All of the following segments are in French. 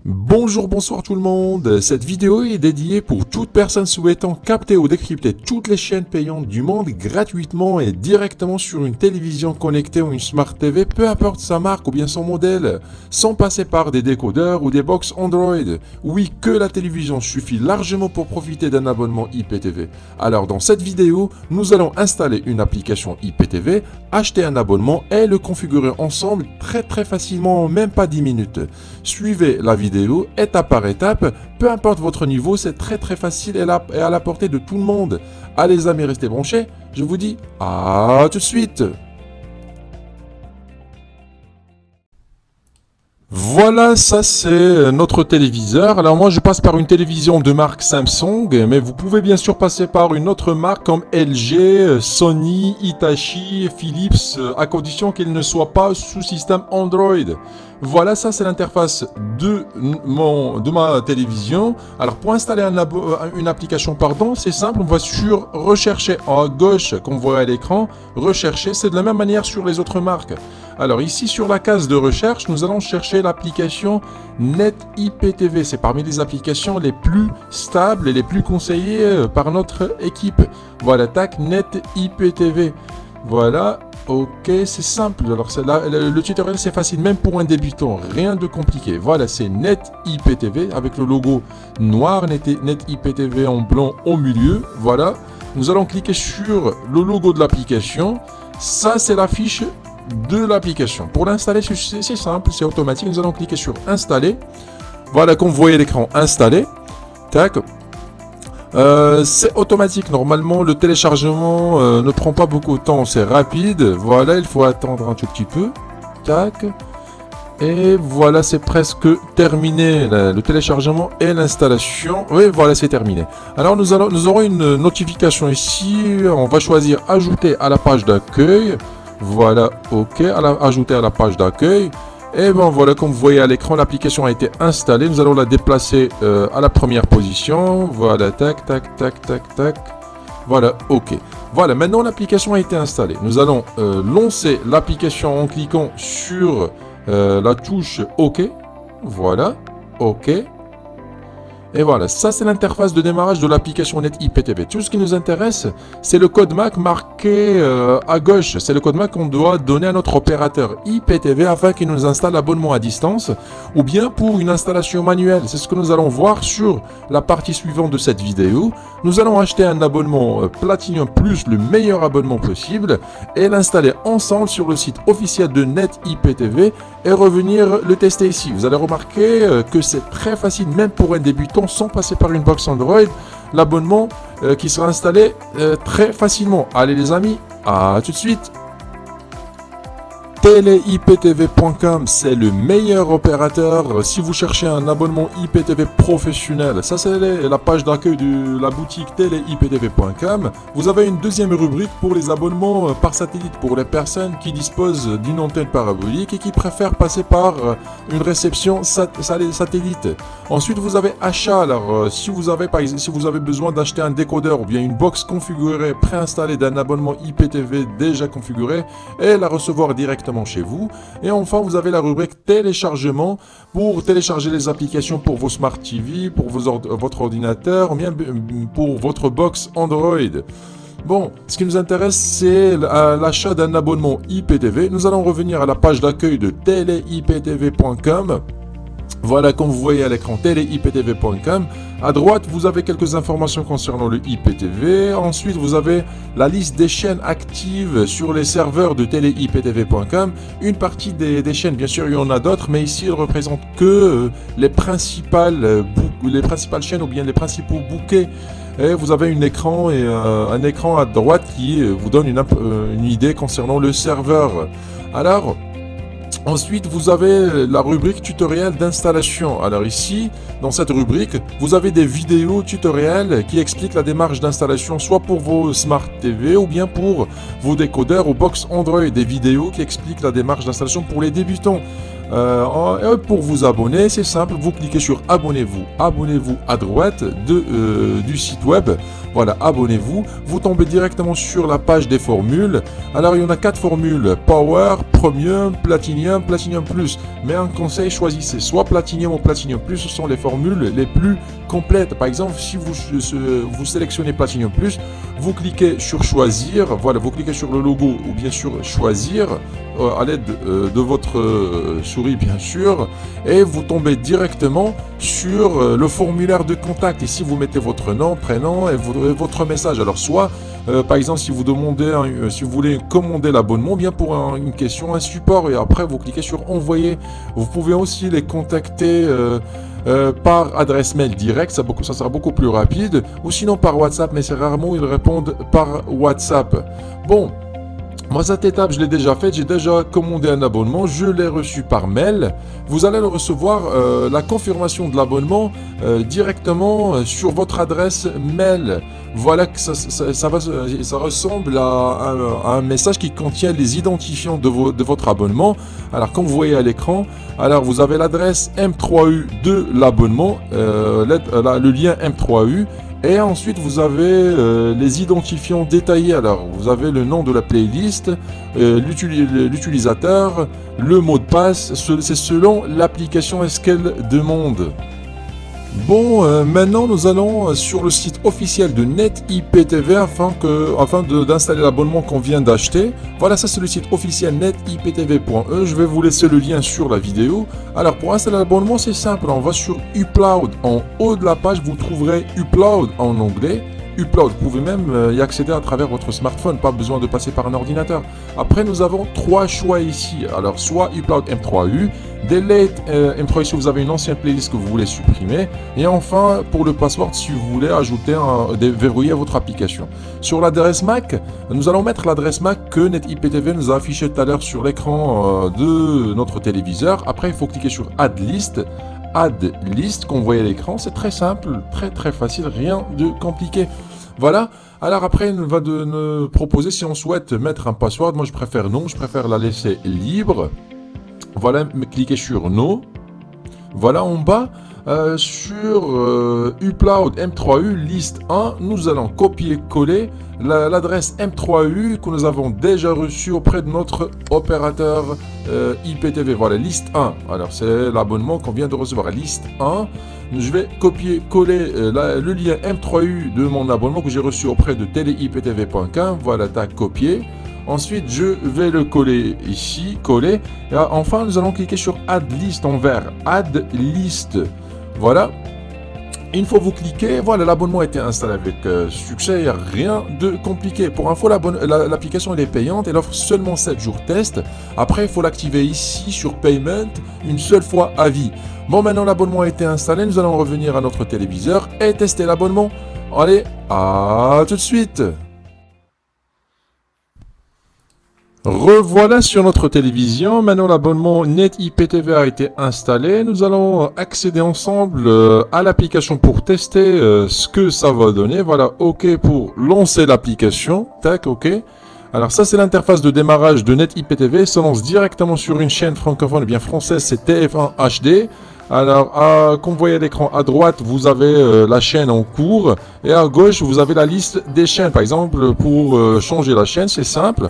Bonjour, bonsoir tout le monde. Cette vidéo est dédiée pour toute personne souhaitant capter ou décrypter toutes les chaînes payantes du monde gratuitement et directement sur une télévision connectée ou une Smart TV, peu importe sa marque ou bien son modèle, sans passer par des décodeurs ou des box Android. Oui, que la télévision suffit largement pour profiter d'un abonnement IPTV. Alors dans cette vidéo, nous allons installer une application IPTV, acheter un abonnement et le configurer ensemble très facilement en même pas 10 minutes. Suivez la vidéo étape par étape, peu importe votre niveau, c'est très facile et à la portée de tout le monde. Allez les amis, restez branchés, je vous dis à tout de suite. Voilà, ça c'est notre téléviseur. Alors moi je passe par une télévision de marque Samsung, mais vous pouvez bien sûr passer par une autre marque comme LG, Sony, Hitachi, Philips, à condition qu'elle ne soit pas sous système Android. Voilà, ça c'est l'interface de ma télévision. Alors pour installer une application, c'est simple, on va sur rechercher à gauche, comme vous voyez à l'écran, rechercher, c'est de la même manière sur les autres marques. Alors ici sur la case de recherche, nous allons chercher l'application NetIPTV. C'est parmi les applications les plus stables et les plus conseillées par notre équipe. Voilà, tac, NetIPTV. Voilà, ok, c'est simple. Alors le tutoriel c'est facile, même pour un débutant, rien de compliqué. Voilà, c'est NetIPTV avec le logo noir, NetIPTV en blanc au milieu. Voilà, nous allons cliquer sur le logo de l'application. Ça c'est la fiche de l'application. Pour l'installer, c'est simple, c'est automatique. Nous allons cliquer sur installer. Voilà, comme vous voyez l'écran, installé. Tac. C'est automatique. Normalement, le téléchargement ne prend pas beaucoup de temps. C'est rapide. Voilà, il faut attendre un tout petit peu. Tac. Et voilà, c'est presque terminé. Le téléchargement et l'installation. Oui, voilà, c'est terminé. Alors, nous aurons une notification ici. On va choisir ajouter à la page d'accueil. Voilà, ok, ajouter à la page d'accueil. Et bon voilà, comme vous voyez à l'écran, l'application a été installée. Nous allons la déplacer à la première position. Voilà, tac. Voilà, ok. Voilà, maintenant l'application a été installée. Nous allons lancer l'application en cliquant sur la touche OK. Voilà, OK. Et voilà, ça c'est l'interface de démarrage de l'application NetIPTV. Tout ce qui nous intéresse, c'est le code MAC marqué à gauche. C'est le code MAC qu'on doit donner à notre opérateur IPTV afin qu'il nous installe l'abonnement à distance ou bien pour une installation manuelle. C'est ce que nous allons voir sur la partie suivante de cette vidéo. Nous allons acheter un abonnement Platinum Plus, le meilleur abonnement possible, et l'installer ensemble sur le site officiel de NetIPTV et revenir le tester ici. Vous allez remarquer que c'est très facile, même pour un débutant, sans passer par une box Android, l'abonnement qui sera installé très facilement. Allez les amis, à tout de suite. TeleIPTV.com, c'est le meilleur opérateur si vous cherchez un abonnement IPTV professionnel. Ça c'est la page d'accueil de la boutique TeleIPTV.com. Vous avez une deuxième rubrique pour les abonnements par satellite, pour les personnes qui disposent d'une antenne parabolique et qui préfèrent passer par une réception satellite. Ensuite vous avez achat. Alors si vous avez besoin d'acheter un décodeur ou bien une box configurée, préinstallée d'un abonnement IPTV déjà configuré et la recevoir directement chez vous. Et enfin vous avez la rubrique téléchargement pour télécharger les applications pour vos Smart TV, pour votre ordinateur ou bien pour votre box Android. Bon, ce qui nous intéresse, c'est l'achat d'un abonnement IPTV. Nous allons revenir à la page d'accueil de TeleIPTV.com. Voilà, comme vous voyez à l'écran, TeleIPTV.com. À droite, vous avez quelques informations concernant le IPTV. Ensuite, vous avez la liste des chaînes actives sur les serveurs de TeleIPTV.com. Une partie des chaînes, bien sûr, il y en a d'autres, mais ici, elles ne représentent que les principales chaînes ou bien les principaux bouquets. Et vous avez un écran à droite qui vous donne une idée concernant le serveur. Alors, ensuite, vous avez la rubrique tutoriel d'installation. Alors ici, dans cette rubrique, vous avez des vidéos tutoriels qui expliquent la démarche d'installation, soit pour vos Smart TV ou bien pour vos décodeurs ou box Android. Des vidéos qui expliquent la démarche d'installation pour les débutants. Et pour vous abonner, c'est simple, vous cliquez sur abonnez-vous. Abonnez-vous à droite du site web. Voilà, abonnez-vous. Vous tombez directement sur la page des formules. Alors, il y en a 4 formules. Power, Premium, Platinum, Platinum Plus. Mais un conseil, choisissez soit Platinum ou Platinum Plus. Ce sont les formules les plus complètes. Par exemple, si vous sélectionnez Platinum Plus, vous cliquez sur choisir. Voilà, vous cliquez sur le logo ou bien sur choisir à l'aide de votre souris, bien sûr. Et vous tombez directement sur le formulaire de contact. Ici, vous mettez votre nom, prénom et votre message. Alors, soit, par exemple, si vous demandez, si vous voulez commander l'abonnement, bien pour une question, un support, et après, vous cliquez sur envoyer. Vous pouvez aussi les contacter par adresse mail directe, ça sera beaucoup plus rapide, ou sinon par WhatsApp, mais c'est rarement ils répondent par WhatsApp. Bon. Moi, cette étape, je l'ai déjà faite. J'ai déjà commandé un abonnement. Je l'ai reçu par mail. Vous allez recevoir la confirmation de l'abonnement directement sur votre adresse mail. Voilà que ça ressemble à un message qui contient les identifiants de votre abonnement. Alors, comme vous voyez à l'écran, alors vous avez l'adresse M3U de l'abonnement, le lien M3U. Et ensuite, vous avez les identifiants détaillés. Alors, vous avez le nom de la playlist, l'utilisateur, le mot de passe. C'est selon l'application est-ce qu'elle demande. Bon, maintenant nous allons sur le site officiel de NetIPTV afin d'installer l'abonnement qu'on vient d'acheter. Voilà, ça c'est le site officiel netiptv.e. Je vais vous laisser le lien sur la vidéo. Alors pour installer l'abonnement, c'est simple. On va sur Upload. En haut de la page, vous trouverez Upload en anglais. Upload, vous pouvez même y accéder à travers votre smartphone, pas besoin de passer par un ordinateur. Après, nous avons 3 choix ici. Alors, soit Upload M3U, Delete M3U si vous avez une ancienne playlist que vous voulez supprimer, et enfin, pour le password, si vous voulez ajouter verrouiller votre application. Sur l'adresse MAC, nous allons mettre l'adresse MAC que NetIPTV nous a affiché tout à l'heure sur l'écran de notre téléviseur. Après, il faut cliquer sur Add List. Add List, qu'on voit à l'écran, c'est très simple, très facile, rien de compliqué. Voilà, alors après il va nous proposer si on souhaite mettre un password. Moi je préfère non, je préfère la laisser libre. Voilà, cliquez sur no. Voilà, en bas, sur Upload M3U liste 1, nous allons copier-coller l'adresse M3U que nous avons déjà reçue auprès de notre opérateur IPTV. Voilà, liste 1. Alors, c'est l'abonnement qu'on vient de recevoir. Liste 1. Je vais copier-coller le lien M3U de mon abonnement que j'ai reçu auprès de téléiptv.com. Voilà, tac, copier. Ensuite, je vais le coller ici, coller. Et enfin, nous allons cliquer sur Add List en vert. Add List. Voilà. Une fois vous cliquez, voilà, l'abonnement a été installé avec succès. Il n'y a rien de compliqué. Pour info, l'application elle est payante. Elle offre seulement 7 jours test. Après, il faut l'activer ici sur Payment une seule fois à vie. Bon, maintenant l'abonnement a été installé. Nous allons revenir à notre téléviseur et tester l'abonnement. Allez, à tout de suite. Revoilà sur notre télévision. Maintenant, l'abonnement NetIPTV a été installé. Nous allons accéder ensemble à l'application pour tester ce que ça va donner. Voilà, OK pour lancer l'application. Tac, OK. Alors ça, c'est l'interface de démarrage de NetIPTV. Ça lance directement sur une chaîne francophone, bien française, c'est TF1 HD. Alors, comme vous voyez à l'écran, à droite, vous avez la chaîne en cours. Et à gauche, vous avez la liste des chaînes. Par exemple, pour changer la chaîne, c'est simple.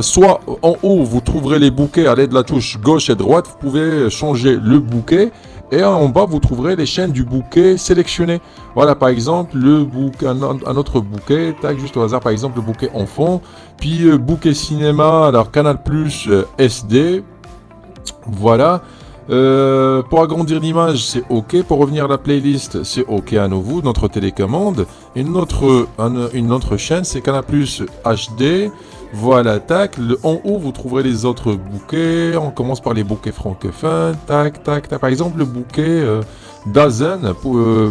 Soit en haut, vous trouverez les bouquets à l'aide de la touche gauche et droite. Vous pouvez changer le bouquet. Et en bas, vous trouverez les chaînes du bouquet sélectionnées. Voilà, par exemple, un autre bouquet. Tac, juste au hasard, par exemple, le bouquet enfant. Puis, bouquet cinéma, alors Canal+, SD. Voilà. Pour agrandir l'image, c'est OK. Pour revenir à la playlist, c'est OK à nouveau. Notre télécommande. Une autre chaîne, c'est Canal+ HD. Voilà, tac. En haut, vous trouverez les autres bouquets. On commence par les bouquets francophones. Tac, tac, tac. Par exemple, le bouquet d'Azen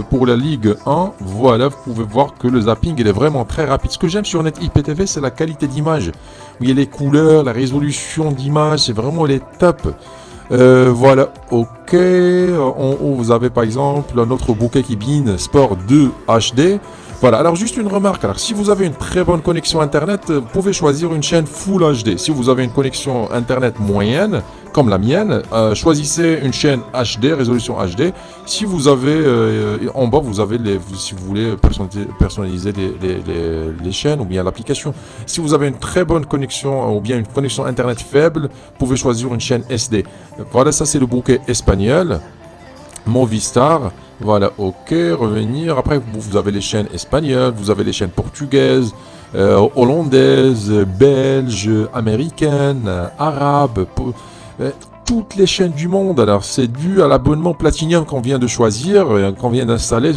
pour la Ligue 1. Voilà, vous pouvez voir que le zapping, il est vraiment très rapide. Ce que j'aime sur NetIPTV, c'est la qualité d'image. Il y a les couleurs, la résolution d'image, c'est vraiment les top. Voilà, OK. En haut, vous avez par exemple un autre bouquet qui Bein Sport 2 HD. Voilà, alors juste une remarque. Alors, si vous avez une très bonne connexion Internet, vous pouvez choisir une chaîne Full HD. Si vous avez une connexion Internet moyenne, comme la mienne, choisissez une chaîne HD, résolution HD. Si vous avez, en bas, vous avez, si vous voulez personnaliser les chaînes ou bien l'application. Si vous avez une très bonne connexion ou bien une connexion Internet faible, vous pouvez choisir une chaîne SD. Voilà, ça c'est le bouquet espagnol. Movistar, voilà, ok, revenir. Après, vous avez les chaînes espagnoles, vous avez les chaînes portugaises, hollandaises, belges, américaines, arabes, toutes les chaînes du monde. Alors, c'est dû à l'abonnement Platinum qu'on vient de choisir, qu'on vient d'installer.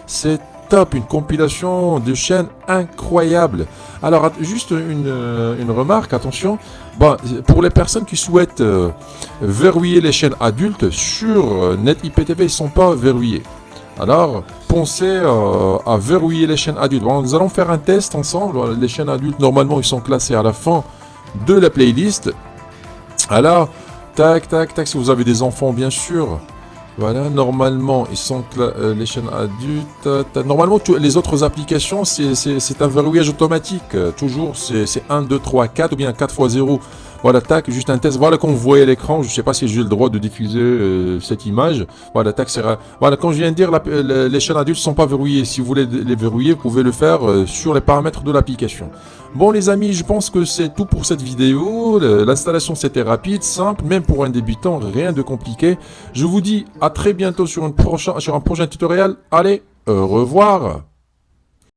C'est top, une compilation de chaînes incroyable. Alors, juste une remarque, attention. Bon, pour les personnes qui souhaitent verrouiller les chaînes adultes, sur NetIPTV, ils ne sont pas verrouillés. Alors, pensez à verrouiller les chaînes adultes. Bon, nous allons faire un test ensemble. Les chaînes adultes, normalement, ils sont classés à la fin de la playlist. Alors, tac, tac, tac, si vous avez des enfants, bien sûr. Voilà, normalement, ils sont les chaînes adultes. Normalement, les autres applications, c'est un verrouillage automatique. Toujours, c'est 1, 2, 3, 4 ou bien 4 x 0. Voilà, tac, juste un test. Voilà, quand vous voyez l'écran, je ne sais pas si j'ai le droit de diffuser cette image. Voilà, tac, voilà, comme je viens de dire, les chaînes adultes ne sont pas verrouillées. Si vous voulez les verrouiller, vous pouvez le faire sur les paramètres de l'application. Bon, les amis, je pense que c'est tout pour cette vidéo. L'installation, c'était rapide, simple, même pour un débutant, rien de compliqué. Je vous dis à très bientôt sur un prochain tutoriel. Allez, au revoir.